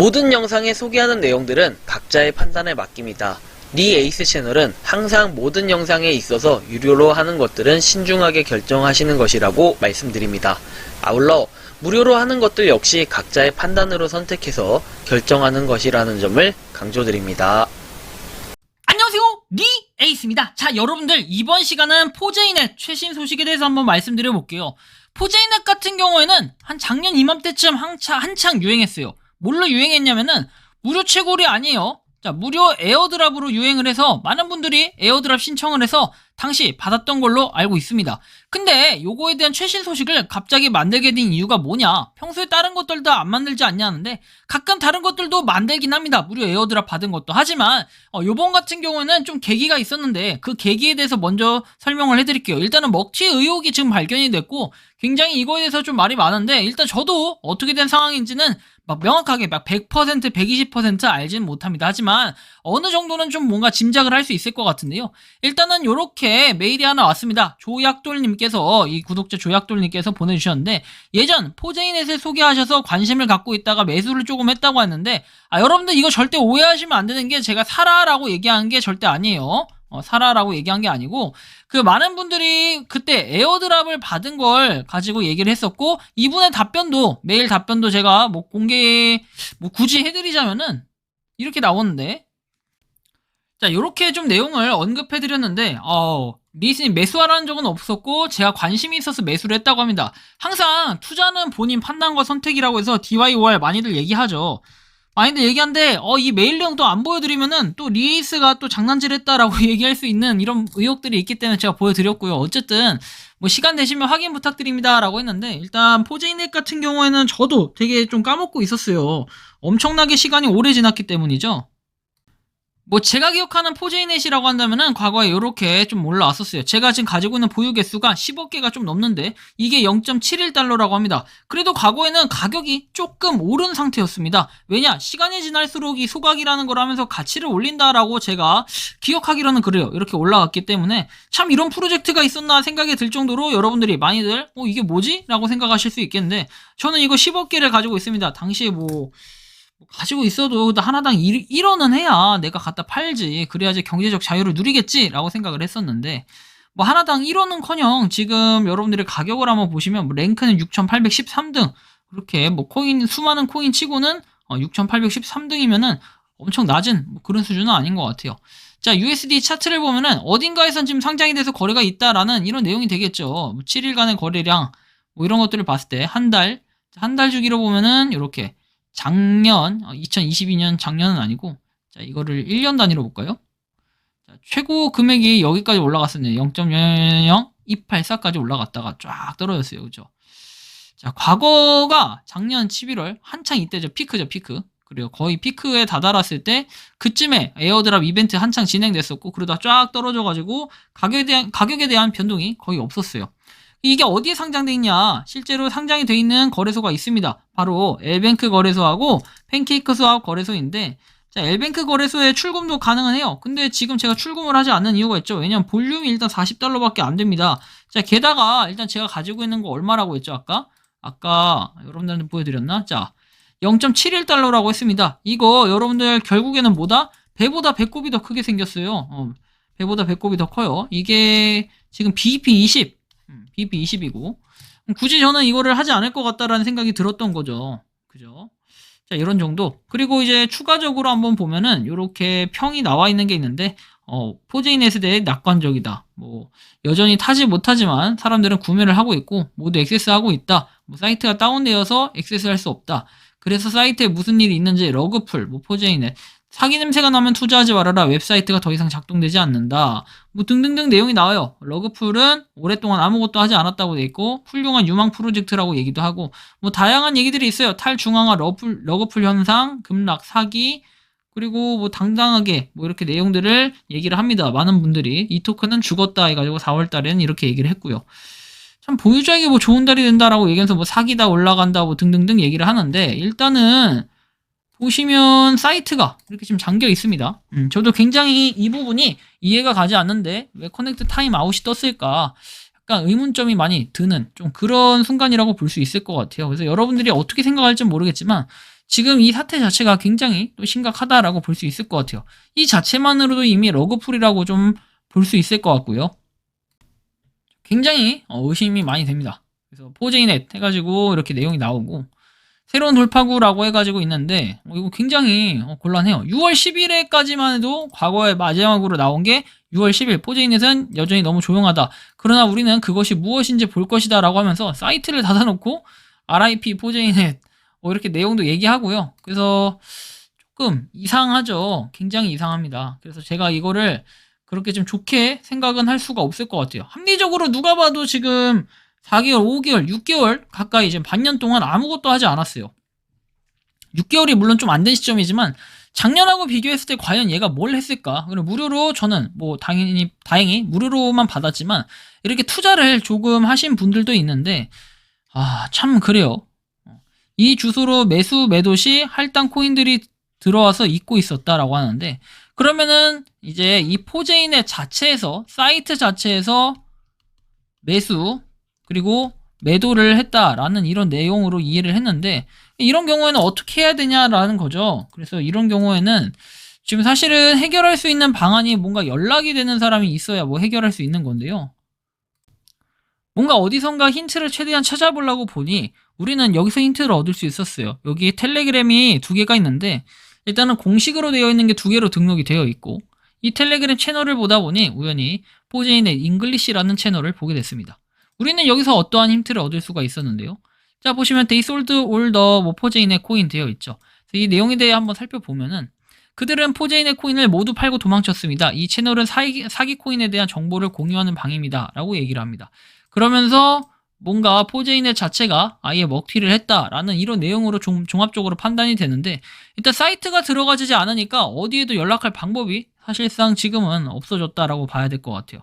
모든 영상에 소개하는 내용들은 각자의 판단에 맡깁니다. 니 에이스 채널은 항상 모든 영상에 있어서 유료로 하는 것들은 신중하게 결정하시는 것이라고 말씀드립니다. 아울러 무료로 하는 것들 역시 각자의 판단으로 선택해서 결정하는 것이라는 점을 강조드립니다. 안녕하세요, 니 에이스입니다. 자, 여러분들 이번 시간은 포제이넷 최신 소식에 대해서 한번 말씀드려 볼게요. 포제이넷 같은 경우에는 한 작년 이맘때쯤 한창 유행했어요. 뭘로 유행했냐면은 무료 채굴이 아니에요. 자, 무료 에어드랍으로 유행을 해서 많은 분들이 에어드랍 신청을 해서 당시 받았던 걸로 알고 있습니다. 근데 요거에 대한 최신 소식을 갑자기 만들게 된 이유가 뭐냐? 평소에 다른 것들 다 안 만들지 않냐는데 가끔 다른 것들도 만들긴 합니다. 무료 에어드랍 받은 것도. 하지만 요번 같은 경우에는 좀 계기가 있었는데 그 계기에 대해서 먼저 설명을 해드릴게요. 일단은 먹튀 의혹이 지금 발견이 됐고 굉장히 이거에 대해서 좀 말이 많은데 일단 저도 어떻게 된 상황인지는 막 명확하게 막 100%, 120% 알지는 못합니다. 하지만 어느 정도는 좀 뭔가 짐작을 할 수 있을 것 같은데요. 일단은 요렇게 메일이 하나 왔습니다. 조약돌님께서, 이 구독자 조약돌님께서 보내주셨는데 예전 포제이넷을 소개하셔서 관심을 갖고 있다가 매수를 조금 했다고 했는데 여러분들 이거 절대 오해하시면 안 되는 게 제가 사라라고 얘기한 게 절대 아니에요. 사라라고 얘기한 게 아니고 그 많은 분들이 그때 에어드랍을 받은 걸 가지고 얘기를 했었고 이분의 답변도 메일 답변도 제가 뭐 공개 굳이 해드리자면은 이렇게 나오는데 자 요렇게 좀 내용을 언급해드렸는데 리스님 매수하라는 적은 없었고 제가 관심이 있어서 매수를 했다고 합니다. 항상 투자는 본인 판단과 선택이라고 해서 DYOR 많이들 얘기하죠. 많이들 얘기하는데 이 메일 내용도 안 보여드리면은 또 리에이스가 또 장난질 했다라고 얘기할 수 있는 이런 의혹들이 있기 때문에 제가 보여드렸고요. 어쨌든 뭐 시간 되시면 확인 부탁드립니다 라고 했는데 일단 포제이넷 같은 경우에는 저도 되게 좀 까먹고 있었어요. 엄청나게 시간이 오래 지났기 때문이죠. 뭐 제가 기억하는 포제이넷이라고 한다면은 과거에 이렇게 좀 올라왔었어요. 제가 지금 가지고 있는 보유 개수가 10억 개가 좀 넘는데 이게 0.71달러라고 합니다. 그래도 과거에는 가격이 조금 오른 상태였습니다. 왜냐? 시간이 지날수록 이 소각이라는 걸 하면서 가치를 올린다라고 제가 기억하기로는 그래요. 이렇게 올라왔기 때문에 참 이런 프로젝트가 있었나 생각이 들 정도로 여러분들이 많이들 이게 뭐지? 라고 생각하실 수 있겠는데 저는 이거 10억 개를 가지고 있습니다. 당시에 가지고 있어도 하나당 1원은 해야 내가 갖다 팔지 그래야지 경제적 자유를 누리겠지 라고 생각을 했었는데 뭐 하나당 1원은커녕 지금 여러분들의 가격을 한번 보시면 랭크는 6813등 그렇게 뭐 수많은 코인 치고는 6813등이면은 엄청 낮은 그런 수준은 아닌 것 같아요. 자, USD 차트를 보면은 어딘가에선 지금 상장이 돼서 거래가 있다라는 이런 내용이 되겠죠. 7일간의 거래량 이런 것들을 봤을 때 한 달 주기로 보면은 이렇게 작년 2022년 작년은 아니고 자 이거를 1년 단위로 볼까요? 자, 최고 금액이 여기까지 올라갔었네요. 0.00284까지 올라갔다가 쫙 떨어졌어요. 그죠? 자 과거가 작년 11월 한창 이때죠. 피크죠. 피크. 그리고 거의 피크에 다다랐을 때 그쯤에 에어드랍 이벤트 한창 진행됐었고 그러다 쫙 떨어져가지고 가격에 대한 변동이 거의 없었어요. 이게 어디에 상장돼 있냐? 실제로 상장이 돼 있는 거래소가 있습니다. 바로 엘뱅크 거래소하고 팬케이크 스왑 거래소인데 자, 엘뱅크 거래소에 출금도 가능은 해요. 근데 지금 제가 출금을 하지 않는 이유가 있죠. 왜냐면 볼륨이 일단 40달러밖에 안 됩니다. 자, 게다가 일단 제가 가지고 있는 거 얼마라고 했죠? 아까 여러분들한테 보여드렸나? 자, 0.71달러라고 했습니다. 이거 여러분들 결국에는 뭐다? 배보다 배꼽이 더 크게 생겼어요. 배보다 배꼽이 더 커요. 이게 지금 BP20 BP20이고 굳이 저는 이거를 하지 않을 것 같다라는 생각이 들었던 거죠. 그죠? 자, 이런 정도. 그리고 이제 추가적으로 한번 보면은 이렇게 평이 나와 있는 게 있는데 포제이넷에 대해 낙관적이다. 여전히 타지 못하지만 사람들은 구매를 하고 있고 모두 액세스하고 있다. 사이트가 다운되어서 액세스할 수 없다. 그래서 사이트에 무슨 일이 있는지 러그풀, 포제이넷 사기 냄새가 나면 투자하지 말아라. 웹사이트가 더 이상 작동되지 않는다. 등등등 내용이 나와요. 러그풀은 오랫동안 아무것도 하지 않았다고 돼 있고 훌륭한 유망 프로젝트라고 얘기도 하고 다양한 얘기들이 있어요. 탈중앙화 러그풀 현상, 급락, 사기 그리고 당당하게 이렇게 내용들을 얘기를 합니다. 많은 분들이 이 토큰은 죽었다 해가지고 4월달에는 이렇게 얘기를 했고요. 참 보유자에게 좋은 달이 된다라고 얘기해서 사기다 올라간다 등등등 얘기를 하는데 일단은 보시면 사이트가 이렇게 지금 잠겨 있습니다. 저도 굉장히 이 부분이 이해가 가지 않는데 왜 커넥트 타임 아웃이 떴을까 약간 의문점이 많이 드는 좀 그런 순간이라고 볼 수 있을 것 같아요. 그래서 여러분들이 어떻게 생각할지 모르겠지만 지금 이 사태 자체가 굉장히 또 심각하다라고 볼 수 있을 것 같아요. 이 자체만으로도 이미 러그풀이라고 좀 볼 수 있을 것 같고요. 굉장히 의심이 많이 됩니다. 그래서 포제이넷 해가지고 이렇게 내용이 나오고 새로운 돌파구라고 해가지고 있는데 이거 굉장히 곤란해요. 6월 10일에까지만 해도 과거에 마지막으로 나온 게 6월 10일 포제이넷은 여전히 너무 조용하다. 그러나 우리는 그것이 무엇인지 볼 것이다 라고 하면서 사이트를 닫아놓고 RIP 포제이넷 이렇게 내용도 얘기하고요. 그래서 조금 이상하죠. 굉장히 이상합니다. 그래서 제가 이거를 그렇게 좀 좋게 생각은 할 수가 없을 것 같아요. 합리적으로 누가 봐도 지금 4개월, 5개월, 6개월 가까이 지금 반년 동안 아무것도 하지 않았어요. 6개월이 물론 좀 안 된 시점이지만 작년하고 비교했을 때 과연 얘가 뭘 했을까? 그리고 무료로 저는 뭐 다행히 무료로만 받았지만 이렇게 투자를 조금 하신 분들도 있는데 참 그래요. 이 주소로 매수 매도 시 할당 코인들이 들어와서 잊고 있었다라고 하는데 그러면은 이제 이 포제이넷 자체에서 사이트 자체에서 매수 그리고 매도를 했다라는 이런 내용으로 이해를 했는데 이런 경우에는 어떻게 해야 되냐라는 거죠. 그래서 이런 경우에는 지금 사실은 해결할 수 있는 방안이 뭔가 연락이 되는 사람이 있어야 뭐 해결할 수 있는 건데요. 뭔가 어디선가 힌트를 최대한 찾아보려고 보니 우리는 여기서 힌트를 얻을 수 있었어요. 여기 텔레그램이 2개가 있는데 일단은 공식으로 되어 있는 게 2개로 등록이 되어 있고 이 텔레그램 채널을 보다 보니 우연히 포제이넷 잉글리시라는 채널을 보게 됐습니다. 우리는 여기서 어떠한 힌트를 얻을 수가 있었는데요. 자 보시면 They sold all the 포제이넷 코인 되어 있죠. 이 내용에 대해 한번 살펴보면은 그들은 포제이넷 코인을 모두 팔고 도망쳤습니다. 이 채널은 사기 코인에 대한 정보를 공유하는 방입니다. 라고 얘기를 합니다. 그러면서 뭔가 포제이넷 자체가 아예 먹튀를 했다라는 이런 내용으로 종합적으로 판단이 되는데 일단 사이트가 들어가지지 않으니까 어디에도 연락할 방법이 사실상 지금은 없어졌다라고 봐야 될 것 같아요.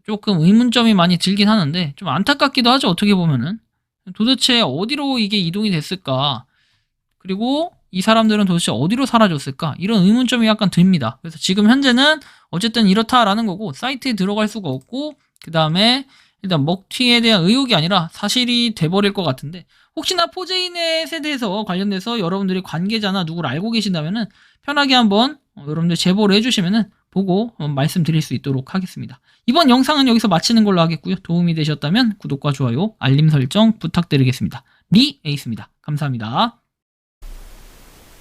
조금 의문점이 많이 들긴 하는데 좀 안타깝기도 하죠. 어떻게 보면은 도대체 어디로 이게 이동이 됐을까? 그리고 이 사람들은 도대체 어디로 사라졌을까? 이런 의문점이 약간 듭니다. 그래서 지금 현재는 어쨌든 이렇다라는 거고 사이트에 들어갈 수가 없고 그 다음에 일단 먹튀에 대한 의혹이 아니라 사실이 돼버릴 것 같은데 혹시나 포제이넷에 대해서 관련돼서 여러분들이 관계자나 누구를 알고 계신다면은 편하게 한번 여러분들 제보를 해주시면은 보고 말씀드릴 수 있도록 하겠습니다. 이번 영상은 여기서 마치는 걸로 하겠고요. 도움이 되셨다면 구독과 좋아요, 알림 설정 부탁드리겠습니다. 리 에이스입니다. 감사합니다.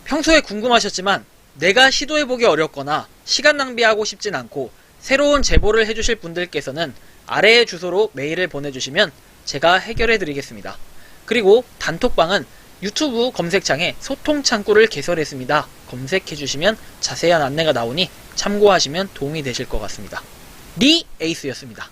평소에 궁금하셨지만 내가 시도해보기 어렵거나 시간 낭비하고 싶진 않고 새로운 제보를 해주실 분들께서는 아래의 주소로 메일을 보내주시면 제가 해결해드리겠습니다. 그리고 단톡방은 유튜브 검색창에 소통 창구를 개설했습니다. 검색해주시면 자세한 안내가 나오니 참고하시면 도움이 되실 것 같습니다. 리 에이스였습니다.